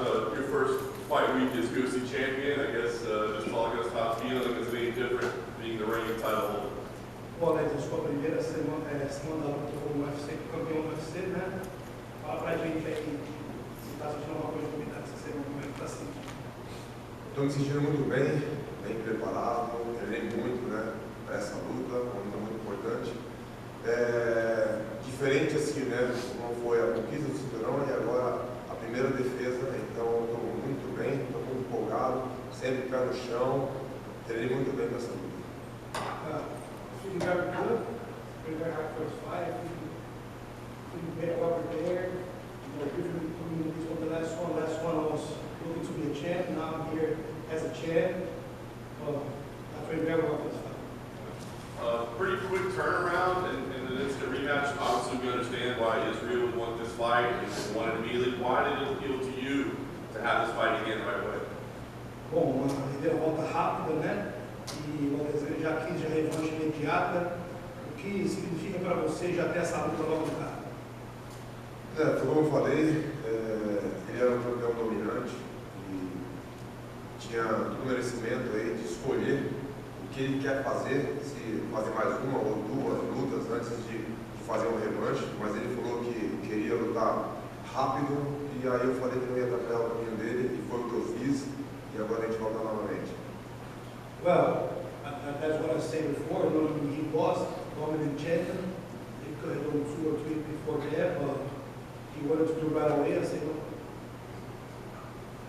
your first fight week as UFC champion. I guess just talk us how it's feeling. Is it any different being the reigning title holder? Bom, Alex, a sua primeira semana da luta como UFC, campeão do UFC, né? Fala pra gente aí se está sentindo alguma coisa de novidade essa semana, como é que está sentindo? Estou me sentindo muito bem, bem preparado, treinei muito, né, para essa luta, uma luta muito importante. Diferente assim, né, como foi a conquista do cinturão e agora a primeira defesa, então estou muito bem, estou muito empolgado, sempre pé no chão, treinei muito bem para essa luta. Feeling very good, very hard first fight, feeling very well prepared. Usually this was the last one I was looking to be a champ, now I'm here as a champ. I trained very well for this fight. Pretty quick turnaround and an instant rematch. Obviously, we understand why Israel would want this fight and want it immediately. Why did it appeal to you to have this fight again right away? Bom, uma derrota rápida, né? E o Adesanya já quis a revanche imediata. O que significa para você já ter essa luta logo no cara? Como eu falei, ele era um campeão dominante e tinha todo o merecimento aí de escolher o que ele quer fazer, se fazer mais uma ou duas lutas antes de fazer um revanche, mas ele falou que queria lutar rápido e aí eu falei que não ia atrapalhar o caminho dele e foi o que eu fiz e agora a gente volta novamente. Well, that's what I said before. Normally he was dominant champion. He could have done 2 or 3 before that, but he wanted to do right away. I said, no.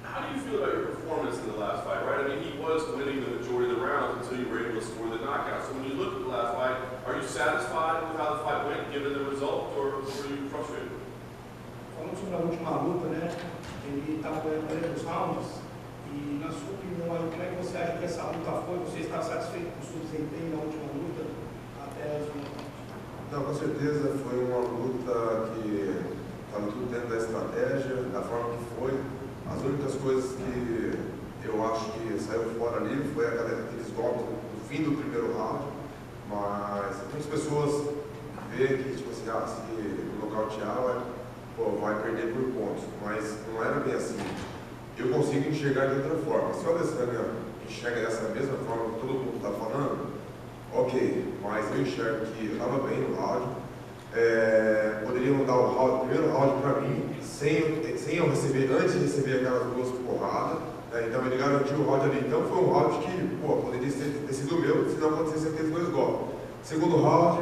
How do you feel about your performance in the last fight, right? I mean, he was winning the majority of the rounds until you were able to score the knockout. So when you look at the last fight, are you satisfied with how the fight went, given the result, or were you frustrated? Falando sobre a última luta, né? Ele estava ganhando os rounds. E na sua opinião, como é que você acha que essa luta foi? Você está satisfeito com o seu desempenho na última luta até as últimas? Não, com certeza foi uma luta que estava tudo dentro da estratégia, da forma que foi. As únicas coisas que eu acho que saiu fora ali foi aqueles golpes no fim do primeiro round, mas muitas pessoas veem que, tipo assim, se nocautear, vai perder por pontos, mas não era bem assim. Eu consigo enxergar de outra forma. Se o Adesanya enxerga dessa mesma forma que todo mundo está falando, ok, mas eu enxergo que eu estava bem no round. Poderiam dar o primeiro round para mim, sem eu receber, antes de receber aquelas 2 porradas, né? Então ele garantiu o round ali. Então foi um round que, poderia ter sido meu, se não acontecesse aqueles 2 golpes. Segundo round,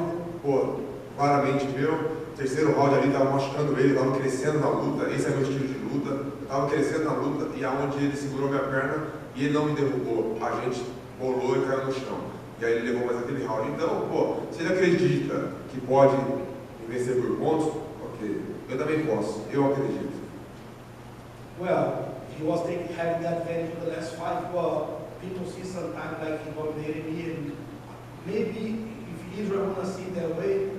claramente meu. Terceiro round ali estava machucando ele, estava crescendo na luta, esse é meu estilo de luta, eu estava crescendo na luta e aonde ele segurou minha perna e ele não me derrubou, a gente bolou e caiu no chão. E aí ele levou mais aquele round. Então, se ele acredita que pode me vencer por pontos, ok, eu também posso, eu acredito. Well, he was having that advantage in the last fight, but people see sometimes like he dominated me, and maybe if Israel want to see it that way,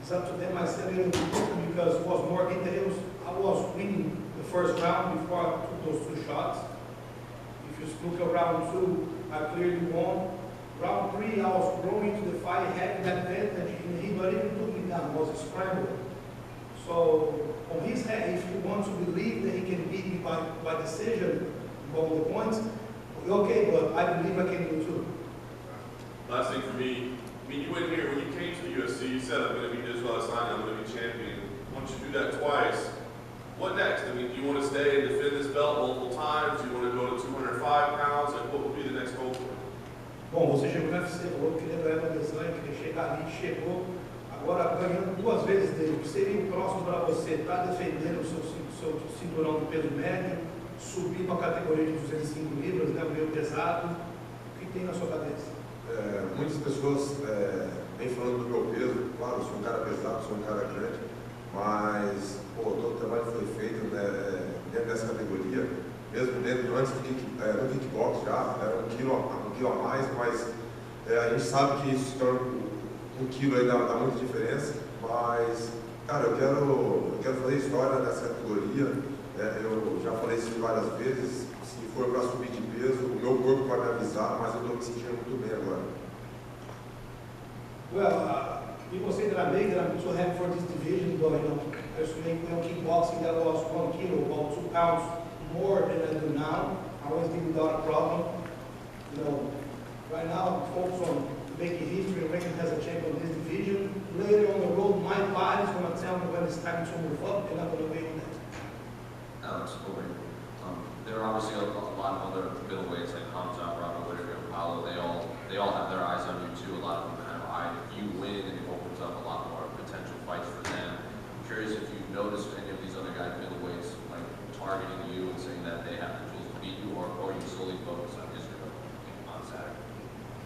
it's up to them. I said it because it was more details. I was winning the first round before I took those 2 shots. If you look at round 2, I clearly won. Round 3, I was growing to the fight, having that advantage, and he not even took me down. It was a scramble. So on his head, if he wants to believe that he can beat me by decision, on the points, okay, but I believe I can do too. Last thing for me. I mean, you went here, when you came to the UFC, you said, I'm going to be Israel Adesanya, I'm going to be champion. Once you do that twice, what next? I mean, do you want to stay and defend this belt multiple times? Do you want to go to 205 pounds? Like, what would be the next goal for you? Bom, você chegou no UFC, falou que queria ganhar o Adesanya, queria chegar ali, chegou. Agora, ganhando 2 vezes dele, o que seria o próximo para você? Está defendendo o seu cinturão do peso médio, subir para a categoria de 205 libras, né, meio pesado. O que tem na sua cabeça? Muitas pessoas vêm falando do meu peso, claro, eu sou um cara pesado, sou um cara grande, mas todo o trabalho foi feito, né, dentro dessa categoria, mesmo antes do kickbox já, era 1 quilo a mais, mas a gente sabe que isso se torna 1 quilo aí dá muita diferença, mas, cara, eu quero fazer história nessa categoria, eu já falei isso várias vezes. Se for para subir de peso, o meu corpo vai me avisar, mas eu estou me sentindo muito bem agora. Well, people say that I'm big and I'm too heavy for this division, but there's kickboxing that was 1 kilo, about 2 pounds more than I do now. I always did without a problem. You know, right now, focus on making history. Rankin has a champion in this division. Later on the road, my body's going to tell me when it's time to move up, and I'm going to wait on that. Alex, there are obviously a lot of other middleweights like Hamza, Robert Whittaker, Paulo. They all have their eyes on you too. A lot of them kind of eye. If you win, it opens up a lot more potential fights for them. I'm curious if you've noticed any of these other guys, middleweights, like targeting you and saying that they have the tools to beat you, or you solely focus on Israel on Saturday.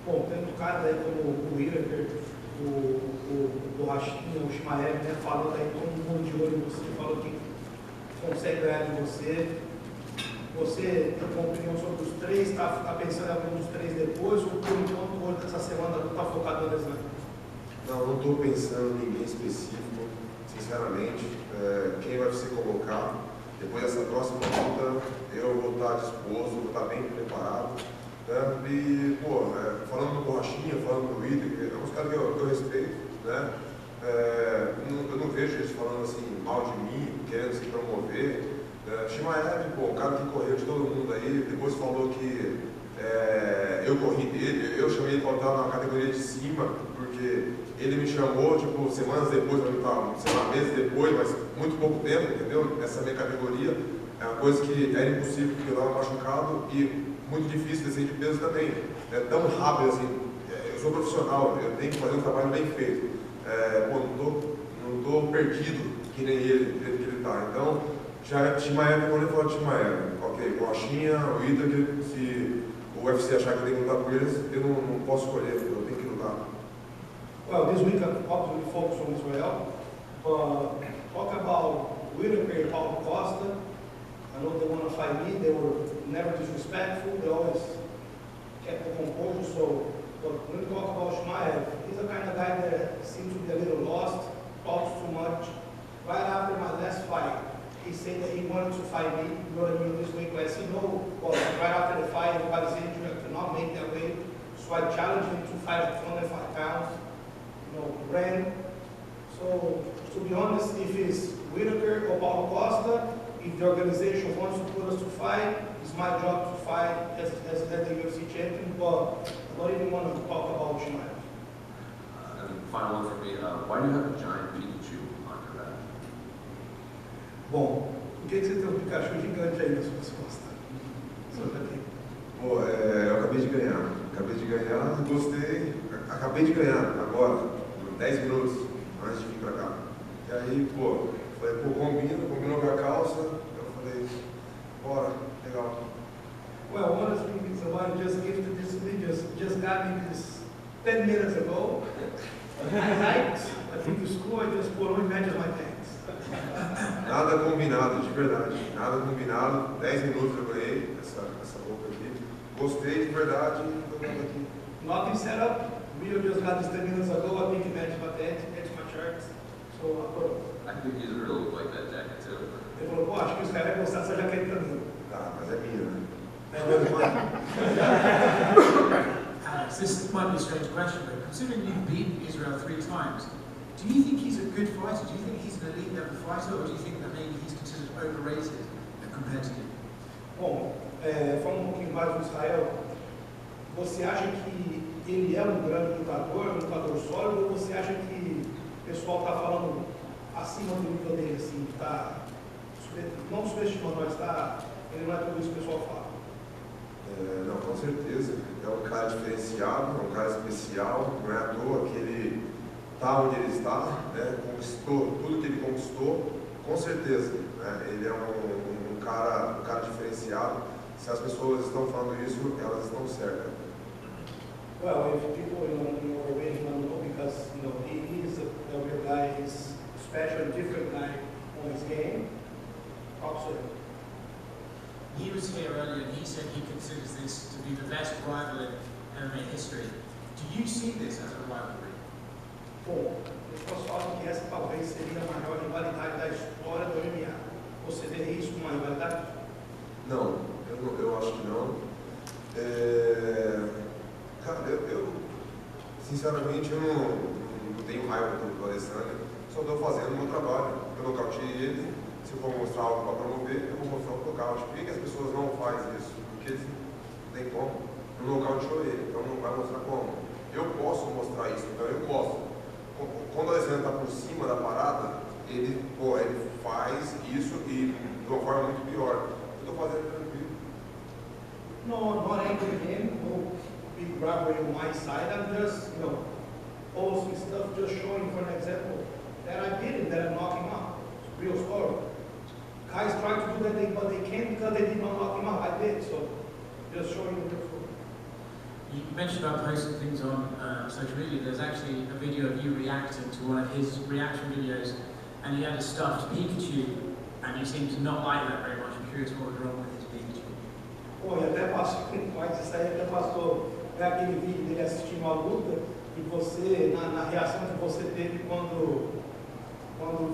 Bom, tanto caras aí como o Whittaker, o Rachinha, o Shimaev, né, falou aí todo mundo de olho em você, falou que consegue ganhar de você. Você tem uma opinião sobre os três, está pensando em algum dos três depois, ou por enquanto, essa semana, está focado no Adesanya? Não estou pensando em ninguém específico, sinceramente. Quem vai ser colocar, depois dessa próxima luta, eu vou estar disposto, vou estar bem preparado. Né? E, pô, falando do Borrachinha, falando do Whittaker, é uns caras que eu respeito, né? Eu não vejo eles falando assim mal de mim, querendo se promover. Shimaev, pô, um cara que correu de todo mundo aí, depois falou que eu corri dele, eu chamei ele para lutar na categoria de cima, porque ele me chamou, tipo, semanas depois, sei lá, meses depois, mas muito pouco tempo, entendeu? Essa minha categoria é uma coisa que era impossível, porque eu estava machucado e muito difícil descer de peso também. É tão rápido assim, eu sou profissional, eu tenho que fazer um trabalho bem feito. Não tô perdido que nem ele, do jeito que ele tá. Então, já Shimaev, quando ele fala de Shimaev, ok, Borrachinha, o Whittaker, se o UFC achar que eu tenho que lutar com eles, eu não posso escolher, eu tenho que lutar. Well, this week I'm obviously focused on Israel. Talk about Whittaker and Paulo Costa. I know they want to fight me. They were never disrespectful. They always kept the composure. So, but when we talk about Shimaev, he's the kind of guy that seems to be a little lost, talks too much. Right after my last fight, he said that he wanted to fight me. You know what I mean? This week, as you know, well, right after the fight, everybody said you cannot make that weight. So I challenged him to fight at 205 pounds. You know, ran. So, to be honest, if it's Whittaker or Paulo Costa, if the organization wants to put us to fight, it's my job to fight as the UFC champion, but I don't even want to talk about Shimaev. And final one for me, why do you have a giant Pikachu on your back? Bom, por que você tem um Pikachu gigante aí nas suas costas? Pô, eu acabei de ganhar, gostei, acabei de ganhar agora, 10 minutos antes de vir pra cá. E aí, pô, falei, combinou com a calça, eu falei, bora, legal. Well, honestly, someone just gifted this to me, just got me this 10 minutes ago. I think the school, I just put on matches my pants. Nada combinado, de verdade, nada combinado, 10 minutos eu ganhei essa roupa aqui. Gostei de verdade e tô dando aqui. Nothing set up. Rio just got this 10 minutes ago. I think it matched my pants, matched my shirt. So I put it. I think Israel look like that jacket too. Ele falou, pô, acho que os caras vão gostar dessa jaqueta também. Ah, mas é minha, né? Alex, this might be a strange question, but considering you've beaten Israel 3 times, do you think he's a good fighter? Do you think he's an elite level fighter, or do you think that maybe he's considered overrated compared to you? Bom, falando um pouquinho mais do Israel, você acha que ele é um grande lutador sólido, ou você acha que o pessoal está falando acima do nível dele, assim, está não subestimando, mas ele não é tudo isso que o pessoal fala? Não, com certeza. É um cara diferenciado, é um cara especial, não é à toa que ele está onde ele está, né? Conquistou tudo que ele conquistou, com certeza. Né? Ele é um cara diferenciado. Se as pessoas estão falando isso, elas estão certas. Well, if people in Norway don't know, because he is a real guy, he's special, different guy on his game. Absolutely. He was here earlier and he said he considers this to be the best rival in MMA history. Do you see this as a rivalry? Bom, as pessoas falam que essa talvez seria a maior rivalidade da história do MMA. Você vê isso como uma rivalidade? Não, eu acho que não. Cara, eu sinceramente eu não tenho raiva do Adesanya, só estou fazendo o meu trabalho. Eu nocauteei ele, se eu for mostrar algo para promover, eu vou mostrar um nocaute. Por que as pessoas não fazem isso? Porque eles não tem como. No nocauteou ele, então não vai mostrar como. Eu posso mostrar isso, então eu posso. Quando o Adesanya está por cima da parada, ele faz isso e de uma forma muito pior. Eu estou fazendo tranquilo. No, not angry him, no big rubber on my side. I'm just, posting stuff, just showing for an example that I did it, that I knocked him out. It's a real story. Guys try to do that, but they can't because they did not knock him out. I did, so just showing the real story. You mentioned about posting things on social media. There's actually a video of you reacting to one of his reaction videos, and he had a stuffed Pikachu, and you seem to not like that very much. I'm curious what was wrong with his Pikachu. Pô, e até passou, mas isso aí até passou, aquele vídeo dele assistindo a luta, e você, na reação que você teve quando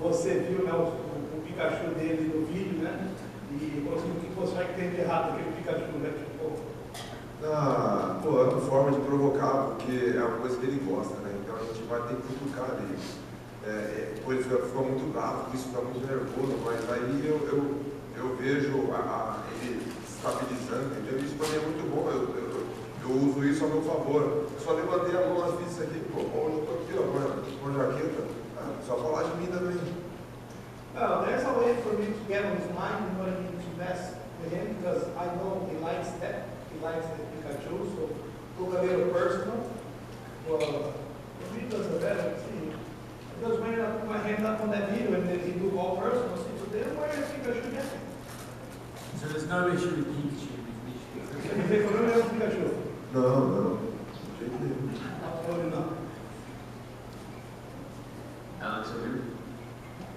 você viu, né, o Pikachu dele no vídeo, né, e o que você vai ter de errado aquele Pikachu, né, É uma forma de provocar, porque é uma coisa que ele gosta, né? Então a gente vai ter que cutucar ele. Depois ele ficou muito bravo, isso fica muito nervoso, mas aí eu vejo ele estabilizando, entendeu? Isso para mim é muito bom, eu uso isso a meu favor. Eu só levantei a mão e fiz isso aqui, pô, hoje eu tô aqui, ó, com a jaqueta, só falar de mim também. Well, there's a way for me to get on his mind in order to mess with him, because I know he likes that. He likes the Pikachu, so took a little personal. Well, he doesn't better, see. Because when I put my hand up on that video and then he took all personal, see, so then where is Pikachu getting? So there's no issue with Pikachu with Você me vê falando é o Pikachu? Não, de jeito nenhum. Absolutely not. Alex Pereira.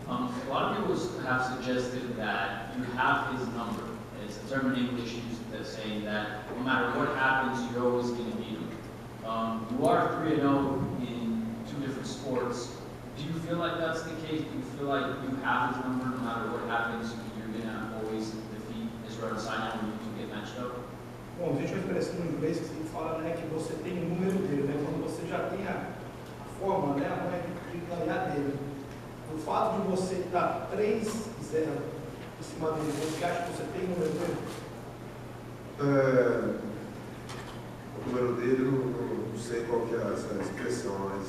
A lot of people have suggested that you have his number. It's a term in English used that's saying that no matter what happens, you're always going to beat him. You are 3-0 in 2 different sports. Do you feel like that's the case? Do you feel like you have his number no matter what happens? You're going to always defeat Israel Adesanya when you get matched up? Bom, existe uma expressão em inglês que fala, né, que você tem o número dele, né, quando você já tem a fórmula, né, a manha de ganhar dele. O fato de você estar 3-0 em cima dele, você acha que você tem o número dele? O número dele, não sei qual que é essa expressão, mas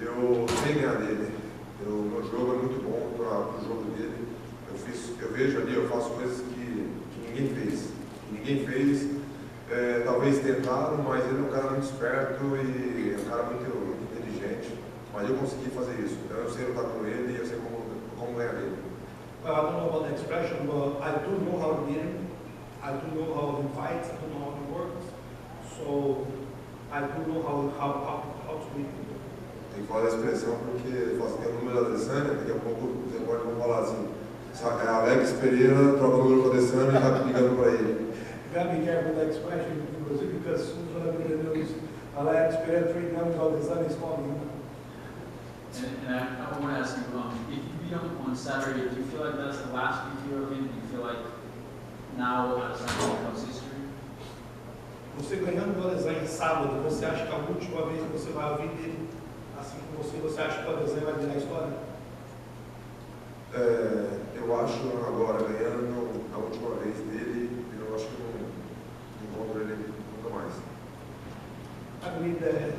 eu sei ganhar dele. Meu jogo é muito bom para o jogo dele. Eu vejo ali, eu faço coisas que ninguém fez. Talvez tentaram, mas ele é um cara muito esperto e é um cara muito inteligente. Mas eu consegui fazer isso. Então eu sei lutar com ele e eu sei como ganhar dele. Well, I don't know about the expression, but I do know how to beat him. I do know how he fights. I do know how he works. So I do know how to beat him. Tem que falar a expressão porque tem o número da Adesanya, daqui a pouco os repórteres vão falar assim. Alex Pereira troca o número com a Adesanya e vai ligando para ele. You gotta be careful with that expression in Brazil because as soon as I read the news, Alex Pereira 3 numbers all the sun is calling him. And I want to ask you, if you beat him on Saturday, do you feel like that's the last we hear of him? Do you feel like now Adesanya becomes history? Você ganhando o Adesanya sábado, você acha que a última vez que você vai ouvir dele, assim como você acha que o Adesanya vai virar a história? Eu acho agora, ganhando a última vez dele, eu acho que não encontro ele nunca mais. I believe that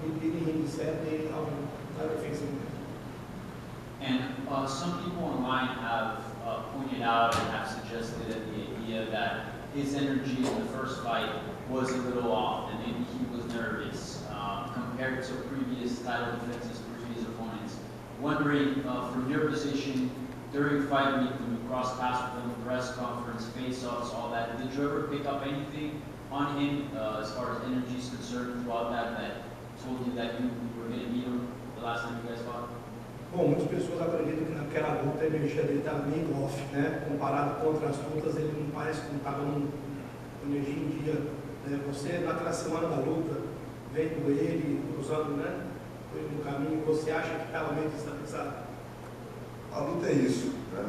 with beating him Saturday, never facing him. And some people online have pointed out and have suggested that the idea that his energy in the first fight was a little off, and maybe he was nervous compared to previous title defenses, previous opponents. Wondering, from your position during fight week, when you crossed paths with him, press conference, face-offs, all that, did you ever pick up anything on him as far as energy is concerned throughout that told you that you were going to beat him the last time you guys fought? Bom, muitas pessoas acreditam que naquela luta a energia dele está meio off, né? Comparado com outras lutas, ele não parece que não estava com energia em dia. Você, naquela semana da luta, vendo ele, cruzando, né? No caminho, você acha que estava meio desestabilizado? A luta é isso, né?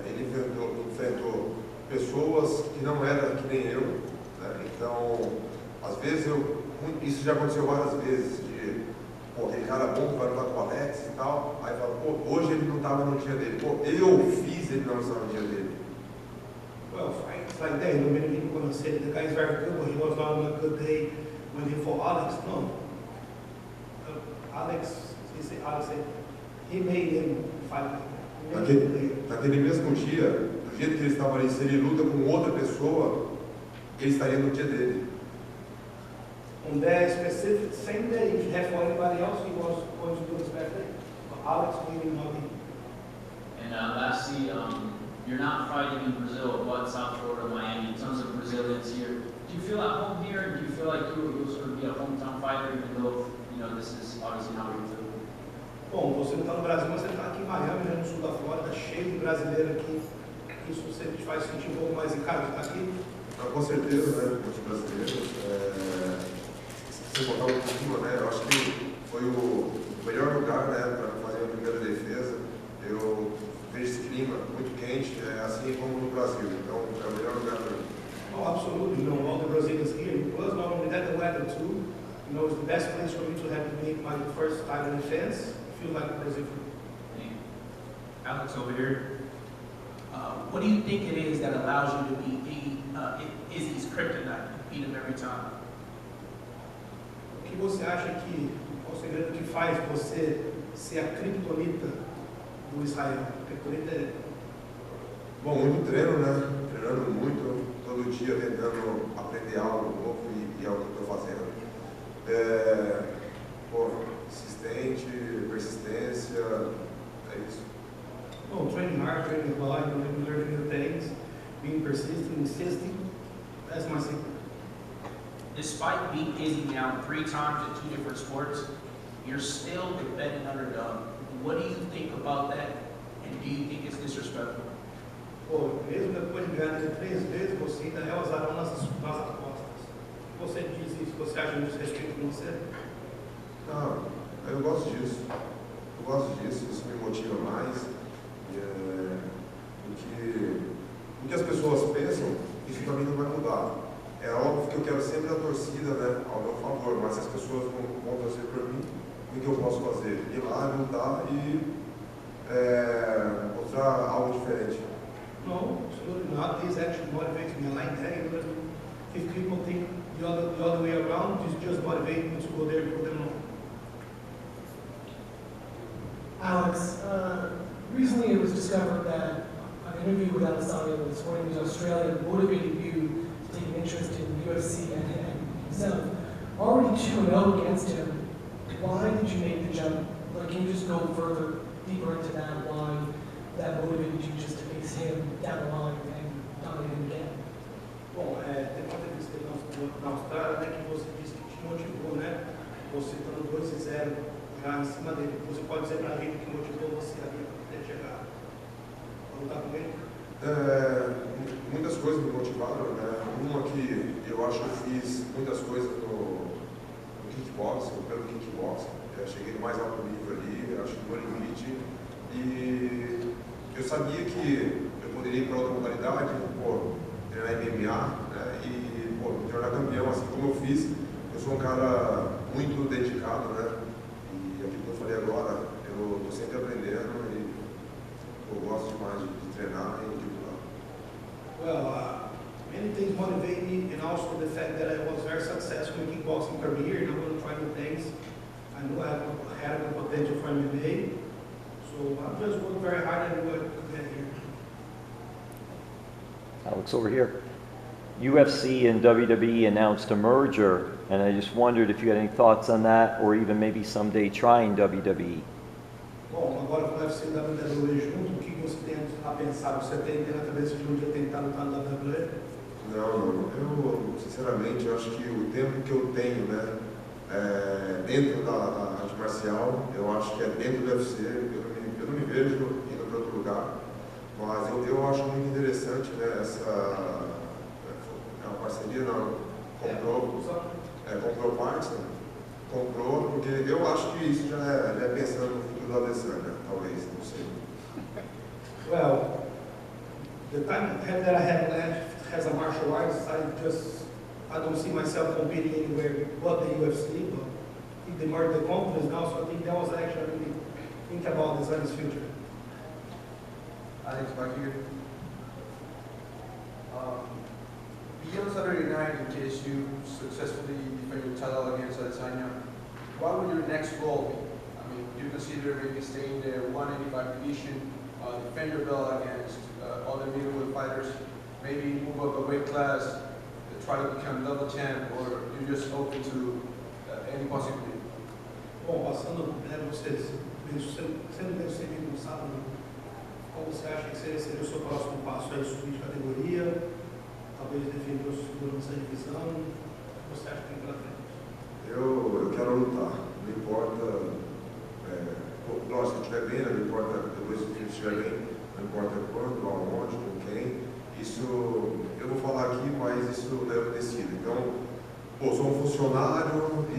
Ele enfrentou pessoas que não eram que nem eu, né? Então, às vezes isso já aconteceu várias vezes, de pô, aquele cara bom que vai lutar com o Alex e tal, aí fala, pô, hoje ele não estava no dia dele, pô, eu fiz ele não estar no dia dele. Well, fights like that, you know, many people gonna say the guy's very good, but he was not on a good day when he fought Alex. No. Alex said, he made him fight like that. He made him play. Naquele mesmo dia, do jeito que ele estava ali, se ele luta com outra pessoa, ele estaria no dia dele. On that specific same day, if you have for anybody else, he was going to do this bad thing. But Alex made him not be. And lastly, you're not fighting in Brazil, but South Florida, Miami, tons of Brazilians here. Do you feel at home here? And do you feel like you'll sort of be a hometown fighter, even though, you know, this is obviously not what you feel? Bom, você não está no Brasil, mas você está aqui em Miami, né, no sul da Flórida, cheio de brasileiro aqui. Isso sempre te faz sentir um pouco mais em casa, está aqui. Com certeza, né, os brasileiros, se você botar um pouquinho, né, eu acho que foi o melhor lugar, né, para fazer a primeira defesa. Eu vejo esse clima muito quente, assim como no Brasil, então é o melhor lugar para mim. Oh, absolutely. You know, all the Brazilians here, plus not only that, the weather too. You know, it's the best place for me to have to make my first title defense. Feel like Brazil. Alex over here. What do you think it is that allows you to beat Izzy's kryptonite, beat him every time? O que você acha que é o segredo que faz você ser a criptonita do Israel? A criptonita é... Bom, muito treino, né? Treinando muito, todo dia tentando aprender algo novo e é o que eu estou fazendo. Insistente, persistência, é isso. Oh, training hard, training a lot, learning new things, being persistent, insisting. That's my secret. Despite beating Izzy down 3 times in 2 different sports, you're still the betting underdog. What do you think about that? And do you think it's disrespectful? Pô, mesmo depois de ganhar 3 vezes, você ainda é o azarão nas apostas. Você diz isso, você acha um desrespeito com você? Não, eu gosto disso. Eu gosto disso, isso me motiva mais. O que as pessoas pensam, isso também não vai mudar. É óbvio que eu quero sempre a torcida, né, ao meu favor, mas se as pessoas vão torcer por mim, o que eu posso fazer? Ir lá, lutar e mostrar algo diferente. No, absolutely not. This actually motivates me. I like that. If people think the other way around, this just motivates me to go there and put them on. Alex, recently it was discovered that an interview with Adesanya this morning was Australia motivated you to take an interest in UFC and himself. Already 2-0 against him. Why did you make the jump? Like, can you just go further, deeper into that? Why that motivated you just to face him down the line and dominate him again? Bom, tem uma entrevista na Austrália, né, que você disse que te motivou, né? Você estando 2-0 já em cima dele. Você pode dizer pra gente que motivou você ali até chegar a lutar com ele? Muitas coisas me motivaram, né? Uma que eu acho que eu fiz muitas coisas no kickboxing, pelo kickboxing. Cheguei no mais alto nível ali, acho que no limite. E eu sabia que eu poderia ir para outra modalidade, treinar MMA, né? E me tornar campeão, assim como eu fiz. Eu sou um cara muito dedicado, né? E aquilo que eu falei agora, eu estou sempre aprendendo e eu gosto demais de treinar e de lutar. Well, many things motivate me, and also the fact that I was very successful in kickboxing career, and I'm going to try new things. I knew I had a potential for MMA, so I'm just working very hard and what to get here. Alex, over here. UFC and WWE announced a merger, and I just wondered if you had any thoughts on that, or even maybe someday trying WWE. Bom, agora com o UFC e o WWE junto, o que você tem a pensar? Você tem na cabeça de um dia tentar lutar na WWE? Não, eu sinceramente acho que o tempo que eu tenho, né, dentro da arte marcial, eu acho que é dentro do UFC, eu não me vejo indo para outro lugar, mas eu acho muito interessante, né, essa uma parceria, não, comprou partes, né? Comprou, porque eu acho que isso já é pensando no futuro do Adesanya, talvez, não sei. Well, the time that I have left as a martial artist, I don't see myself competing anywhere but the UFC, but they merged the companies now, so I think that was actually really think about Adesanya's future. Alex Pereira. Beyond Saturday night, in case you successfully defend your title against Adesanya, what would your next goal be? I mean, do you consider maybe staying in the 185 division, defend your belt against other middleweight fighters, maybe move up a weight class, try to become double champ, or you're just open to any possibility? Bom, passando, vocês, sendo bem sucedido no sábado, qual você acha que seria o seu próximo passo? É subir de categoria, talvez defender o segurança da divisão? O que você acha que tem pela frente? Eu quero lutar, não importa, lógico, se estiver bem, não importa depois que eu estiver bem, não importa quando, aonde, com quem, isso eu vou falar aqui, mas isso eu decido. Então, sou um funcionário e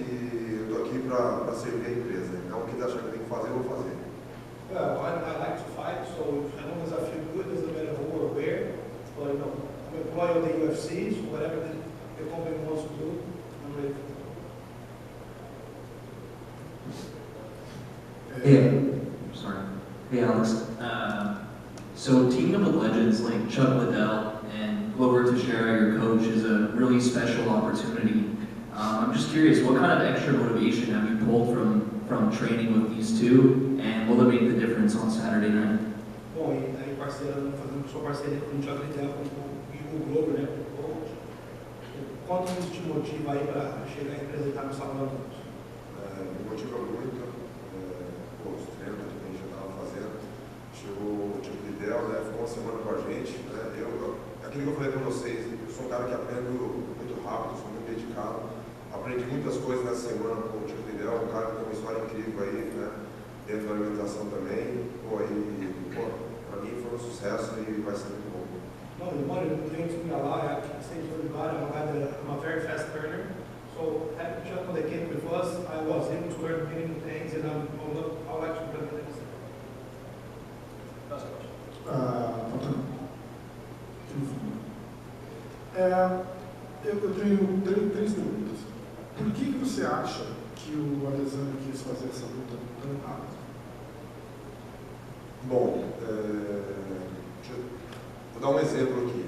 eu estou aqui para servir a empresa, então o que você acha que tem que fazer, eu vou fazer. Well, I like to fight, so as long as I feel good, doesn't matter who or where, but I'm employee of the UFC, so whatever the company wants to do, I'm ready for it. Hey Alex. So teaming up with legends like Chuck Liddell and Glover Teixeira, your coach, is a really special opportunity. I'm just curious, what kind of extra motivation have you pulled from training with these two, and will it make the difference on Saturday night? Bom, e aí fazendo sua parceria com o Chuck Liddell e o Glover, né, o coach, quanto isso te motiva aí para chegar e apresentar no Salão dos Me motiva muito, os treinos que a gente já estava fazendo. Chegou o Chuck Liddell, né, ficou uma semana com a gente. Né, aquilo que eu falei para vocês, eu sou um cara que aprendo muito rápido, sou muito dedicado. Aprendi muitas coisas nessa semana com o Chuck Liddell, um cara que tem uma história incrível aí, né, dentro da organização também. Para mim foi um sucesso e vai ser muito bom. No, the money came to me a lot. I stayed really bad. I'm a very fast learner. So having Chuck when they came with us, I was able to learn many new things, and I'll like to learn things. Last question. Eu tenho 3 perguntas. Por que você acha que o Adesanya quis fazer essa luta tão rápido? Bom, vou dar um exemplo aqui.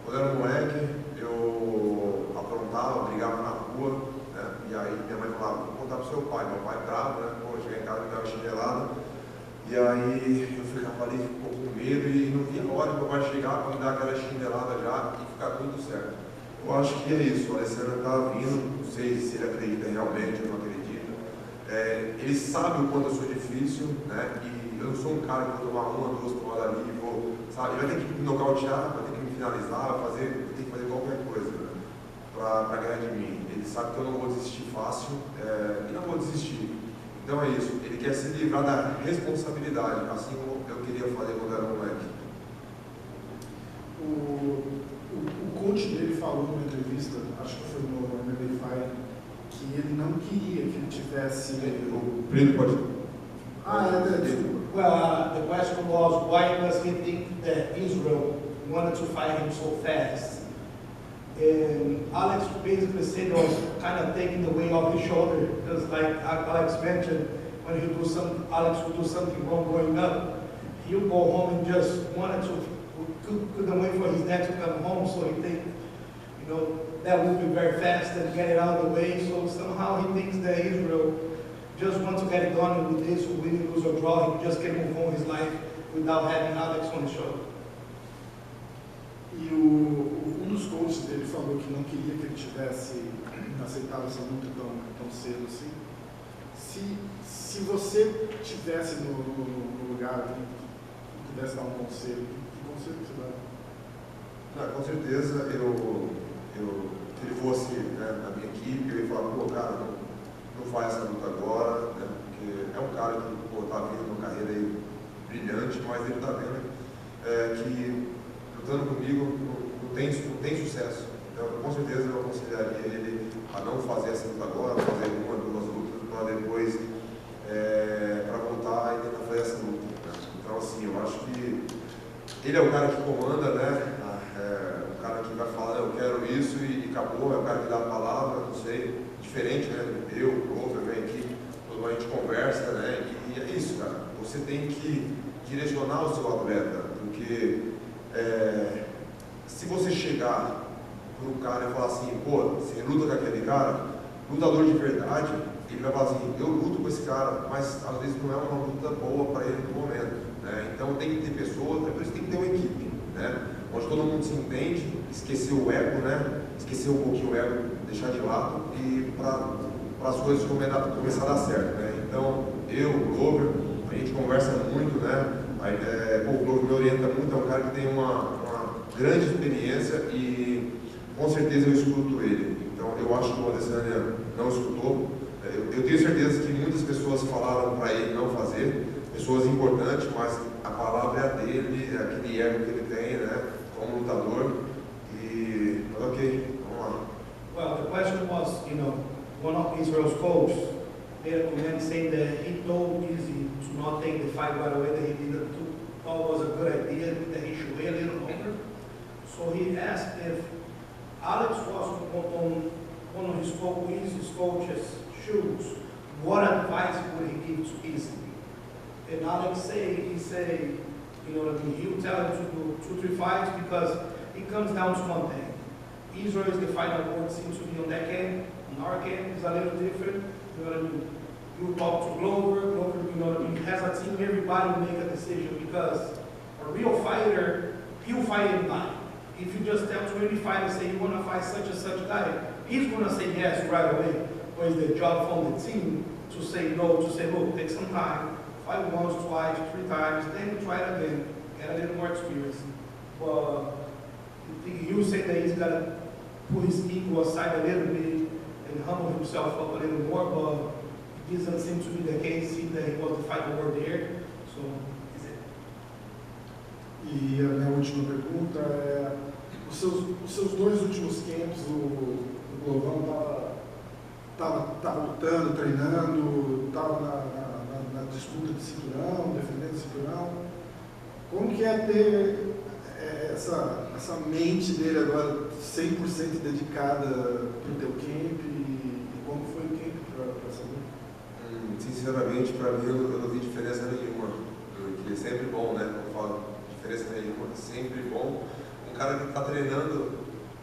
Quando eu era moleque, eu aprontava, brigava na rua, né? E aí minha mãe falava, vou contar pro seu pai. Meu pai bravo, né? Pô, cheguei em casa e me dava chinelada. E aí eu ficava ali com medo e não via a hora que meu pai chegar para me dar aquela chinelada já e ficar tudo certo. Eu acho que é isso, o Alessandro está vindo, não sei se ele acredita realmente ou não acredita. Ele sabe o quanto eu sou difícil, né? E eu não sou um cara que vou tomar 1 ou 2 porradas ali e vou, sabe? Ele vai ter que me nocautear, vai ter que me finalizar, vai ter que fazer qualquer coisa, né? Para ganhar de mim. Ele sabe que eu não vou desistir fácil e não vou desistir. Então é isso, ele quer se livrar da responsabilidade, assim como eu queria fazer quando era moleque. O coach dele falou numa entrevista, acho que foi no Middleweight, que ele não queria que ele tivesse... O Breno pode... Well, the question was, why does he think that Israel wanted to fight him so fast? And Alex basically said it was kind of taking the weight off his shoulder, because like Alex mentioned, when Alex would do something wrong growing up, he would go home and just wanted to, couldn't wait for his dad to come home, so he think, that would be very fast and get it out of the way. So somehow he thinks that Israel just wants to get it done with this, win, lose or draw, he just can move on his life without having Alex on his shoulder. E um dos coaches dele falou que não queria que ele tivesse aceitado essa luta tão cedo assim. Se você tivesse no lugar e pudesse dar um conselho, que conselho você dá? Com certeza, se ele fosse, né, na minha equipe, eu ia falar, pô, cara, não faz essa luta agora, né, porque é um cara que está vindo uma carreira aí brilhante, mas ele está vendo que lutando comigo não tem sucesso. Então, com certeza, eu aconselharia ele a não fazer essa luta agora, fazer 1 ou 2 lutas, para depois, para voltar e tentar fazer essa luta. Né? Então, assim, eu acho que ele é o cara que comanda, né? O cara que vai falar, eu quero fizeram isso e acabou, é o cara que dá a palavra, não sei, diferente, né? Eu, o Glover, vem aqui, todo mundo a gente conversa, né? E é isso, cara. Você tem que direcionar o seu atleta, porque se você chegar para um cara e falar assim, pô, você luta com aquele cara, lutador de verdade, ele vai falar assim, eu luto com esse cara, mas às vezes não é uma luta boa para ele no momento, né? Então tem que ter pessoas, por isso tem que ter uma equipe, né? Onde todo mundo se entende, esquecer o ego, né? Esquecer um pouquinho o ego, deixar de lado e para as coisas começar a dar certo, né? Então eu, o Glover, a gente conversa muito, né? O Glover me orienta muito, é um cara que tem uma grande experiência e com certeza eu escuto ele. Então eu acho que o Adesanya não escutou. Eu tenho certeza que muitas pessoas falaram para ele não fazer, pessoas importantes, mas a palavra é a dele, é aquele ego que ele tem, né, como lutador. But okay, vamos lá. Well, the question was, one of Israel's coaches made a comment saying that he told Izzy to not take the fight right away, that he didn't thought was a good idea, that he should wait a little longer. So he asked if Alex was on one of his coach's shoes, what advice would he give to Izzy? And Alex he say, you know what I mean, he'll tell him to do 2-3 fights because it comes down to one thing. Israel is the final word, seems to be on that camp. On our camp is a little different, you know what I mean? You talk to Glover, you know what I mean, has a team, everybody will make a decision because a real fighter, he'll fight anybody. If you just tell to any fighter, say you want to fight such and such guy, he's going to say yes right away. But it's the job from the team to say no, to say, look, take some time, fight once, twice, 3 times, then try it again, get a little more experience. But you say that he's got to put his ego aside a little bit and humble himself up a little more, but it doesn't seem to be the case. It seems that he was the fighter over there. So, is it? E a minha última pergunta é, os seus 2 últimos camps, o Glovão estava lutando, treinando, estava na disputa de cinturão, defendendo o cinturão. Como que é ter essa mente dele agora 100% dedicada para o teu camp e como foi o camp para essa luta? Sinceramente, para mim, eu não vi diferença nenhuma. Que é sempre bom, né? Quando eu falo diferença nenhuma, sempre bom. Um cara que está treinando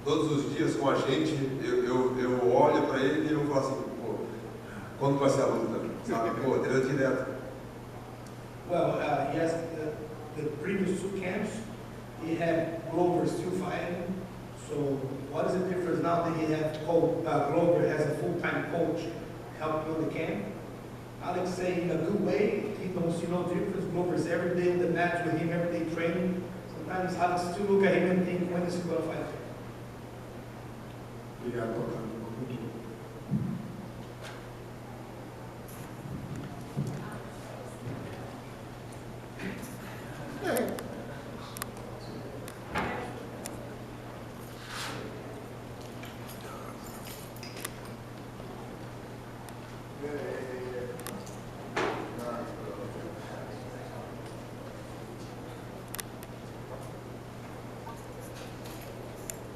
todos os dias com a gente, eu olho para ele e eu falo assim, pô, quando vai ser a luta? Sabe? Pô, treina direto. Well, yes, the previous 2 camps, he had Glover still fighting. So what is the difference now that he has Glover has a full-time coach helping on the camp? Alex say in a good way, he don't see no difference. Glover's every day in the match with him, every day training. Sometimes Alex still look at him and think, when is he going to fight? Obrigado, Otávio. É,